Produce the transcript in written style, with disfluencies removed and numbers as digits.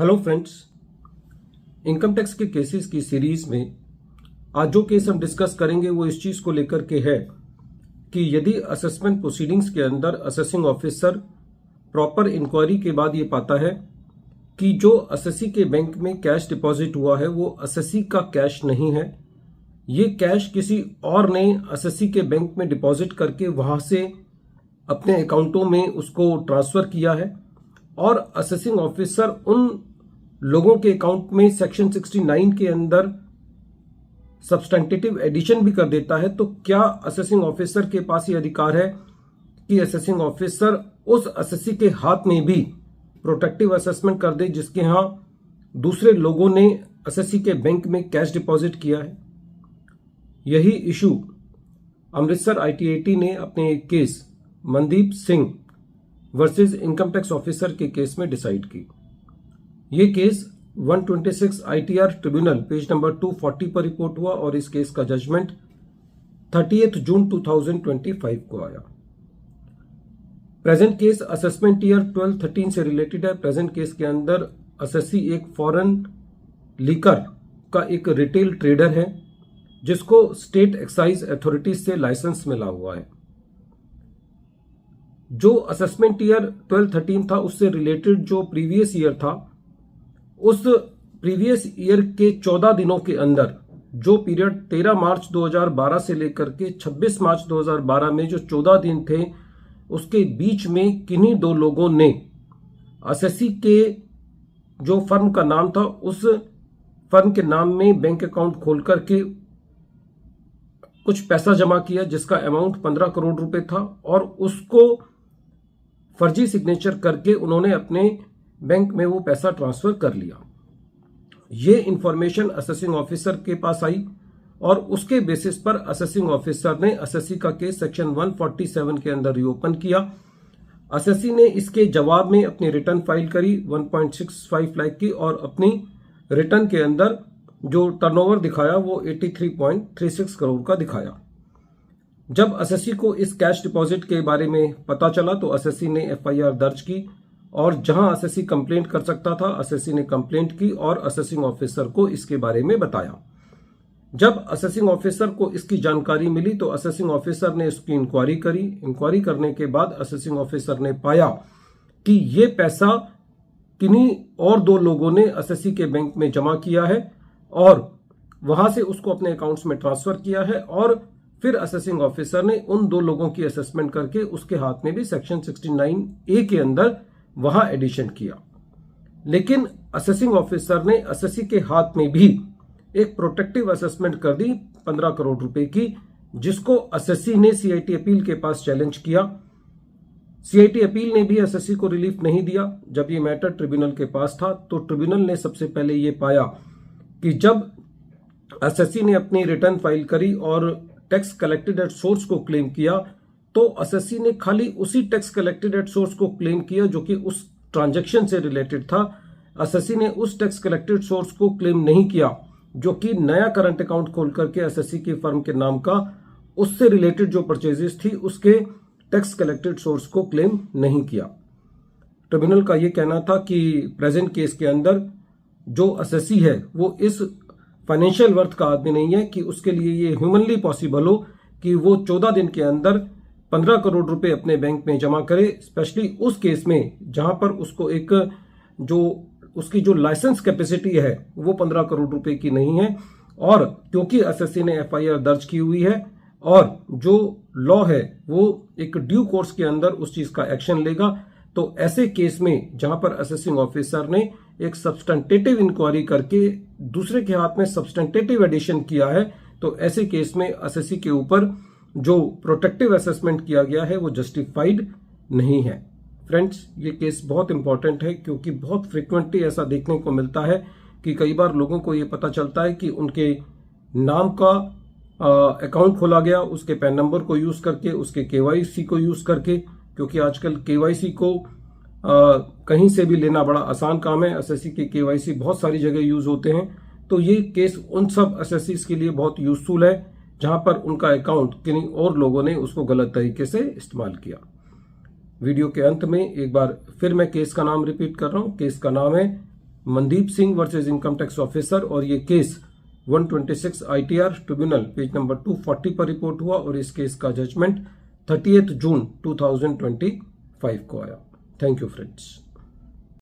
Hello friends, income tax के cases की series में आज जो केस हम डिस्कस करेंगे वो इस चीज को लेकर के है कि यदि असेसमेंट प्रोसीडिंग्स के अंदर असेसिंग ऑफिसर प्रॉपर इंक्वायरी के बाद ये पाता है कि जो असेसी के बैंक में कैश डिपॉजिट हुआ है वो असेसी का कैश नहीं है, ये कैश किसी और ने असेसी के बैंक में डिपॉजिट करके वहां से अपने अकाउंटों में उसको ट्रांसफर किया है और असेसिंग ऑफिसर उन लोगों के अकाउंट में सेक्शन 69 के अंदर सब्सटेंटिव एडिशन भी कर देता है, तो क्या असेसिंग ऑफिसर के पास ये अधिकार है कि असेसिंग ऑफिसर उस असेसी के हाथ में भी प्रोटेक्टिव असेसमेंट कर दे जिसके यहां दूसरे लोगों ने असेसी के बैंक में कैश डिपॉजिट किया है? यही इशू अमृतसर ITAT ने अपने एक case Mandeep Singh versus income tax officer के केस में डिसाइड की। ये case 126 ITR tribunal page number 240 पर रिपोर्ट हुआ और इस केस का जजमेंट 30 जून 2025 को आया। प्रेजेंट केस असेसमेंट ईयर 12-13 से रिलेटेड है। प्रेजेंट केस के अंदर असेसी एक फॉरेन लीकर का एक रिटेल ट्रेडर है जिसको स्टेट एक्साइज अथॉरिटीज से लाइसेंस मिला हुआ है। जो असेसमेंट ईयर 12-13 था उससे रिलेटेड जो प्रीवियस ईयर था, उस प्रीवियस ईयर के 14 दिनों के अंदर जो पीरियड 13 मार्च 2012 से लेकर के 26 मार्च 2012 में जो 14 दिन थे, उसके बीच में किन्हीं दो लोगों ने असेसी के जो फर्म का नाम था उस फर्म के नाम में बैंक अकाउंट खोल करके कुछ पैसा जमा किया जिसका अमाउंट 15 करोड़ रुपए था और उसको फर्जी सिग्नेचर करके उन्होंने अपने बैंक में वो पैसा ट्रांसफर कर लिया। ये इंफॉर्मेशन असेसिंग ऑफिसर के पास आई और उसके बेसिस पर असेसिंग ऑफिसर ने असेसी का केस सेक्शन 147 के अंदर रीओपन किया। असेसी ने इसके जवाब में अपनी रिटर्न फाइल करी 1.65 लाख की और अपनी रिटर्न के अंदर जो टर्नओवर दिखाया वो 83.36 करोड़ का दिखाया। जब असेसी को इस कैश डिपॉजिट के बारे में पता चला तो असेसी ने FIR दर्ज की और जहां असेसी कंप्लेंट कर सकता था असेसी ने कंप्लेंट की और असेसिंग ऑफिसर को इसके बारे में बताया। जब असेसिंग ऑफिसर को इसकी जानकारी मिली तो असेसिंग ऑफिसर ने इसकी इंक्वायरी करी। इंक्वायरी करने के बाद असेसिंग ऑफिसर ने पाया कि ये पैसा किन्हीं और दो लोगों ने असेसी के बैंक में जमा किया है और वहां से उसको अपने अकाउंट्स में ट्रांसफर किया है और फिर असेसिंग ऑफिसर ने उन दो लोगों की असेसमेंट करके उसके हाथ में भी सेक्शन 69A के अंदर वहां एडिशन किया। लेकिन असेसिंग ऑफिसर ने असेसी के हाथ में भी एक प्रोटेक्टिव असेसमेंट कर दी 15 करोड़ रुपए की, जिसको असेसी ने CIT अपील के पास चैलेंज किया। CIT अपील ने भी असेसी को रिलीफ नहीं दिया। जब ये मैटर ट्रिब्यूनल के पास था तो ट्रिब्यूनल ने सबसे पहले ये पाया कि जब असेसी ने अपनी रिटर्न फाइल करी और टैक्स कलेक्टेड एट सोर्स को क्लेम किया तो असेसी ने खाली उसी टैक्स कलेक्टेड एट सोर्स को क्लेम किया जो कि उस ट्रांजैक्शन से रिलेटेड था। असेसी ने उस टैक्स कलेक्टेड सोर्स को क्लेम नहीं किया जो कि नया करंट अकाउंट खोल करके असेसी की फर्म के नाम का उससे रिलेटेड जो परचेजेस थी उसके टैक्स कलेक्टेड सोर्स को क्लेम नहीं किया। ट्रिब्यूनल का यह कहना था कि प्रेजेंट केस के अंदर जो असेसी है वो इस फाइनेंशियल वर्थ का आदमी नहीं है कि उसके लिए ये ह्यूमनली पॉसिबल हो कि वो 14 दिन के अंदर 15 करोड़ रुपए अपने बैंक में जमा करे, स्पेशली उस केस में जहां पर उसको एक जो उसकी जो लाइसेंस कैपेसिटी है वो 15 करोड़ रुपए की नहीं है। और क्योंकि असेसी ने FIR दर्ज की हुई है और जो लॉ है वो एक ड्यू कोर्स के अंदर उस चीज का एक्शन लेगा, तो ऐसे केस में जहां पर असेसिंग ऑफिसर ने एक सब्सटेंटेटिव इंक्वायरी करके दूसरे के हाथ में सब्सटेंटेटिव एडिशन किया है, तो ऐसे केस में असेसी के ऊपर जो प्रोटेक्टिव असेसमेंट किया गया है वो जस्टिफाइड नहीं है। फ्रेंड्स, ये केस बहुत इंपॉर्टेंट है क्योंकि बहुत फ्रिक्वेंटली ऐसा देखने को मिलता है कि कई बार लोगों को ये पता चलता है कि उनके नाम का अकाउंट खोला गया उसके पैन नंबर को यूज करके, उसके KYC को यूज करके, क्योंकि आजकल KYC को कहीं से भी लेना बड़ा आसान काम है। असेसी के KYC बहुत सारी जगह यूज होते हैं, तो ये केस उन सब असेसीज के लिए बहुत यूजफुल है जहां पर उनका अकाउंट किन्हीं और लोगों ने उसको गलत तरीके से इस्तेमाल किया। वीडियो के अंत में एक बार फिर मैं केस का नाम रिपीट कर रहा हूं। केस का नाम है Mandeep Singh versus income tax officer, और ये case 126 ITR tribunal page number 240 पर रिपोर्ट हुआ और इस केस का जजमेंट 30 जून 2025 को आया। Thank you friends.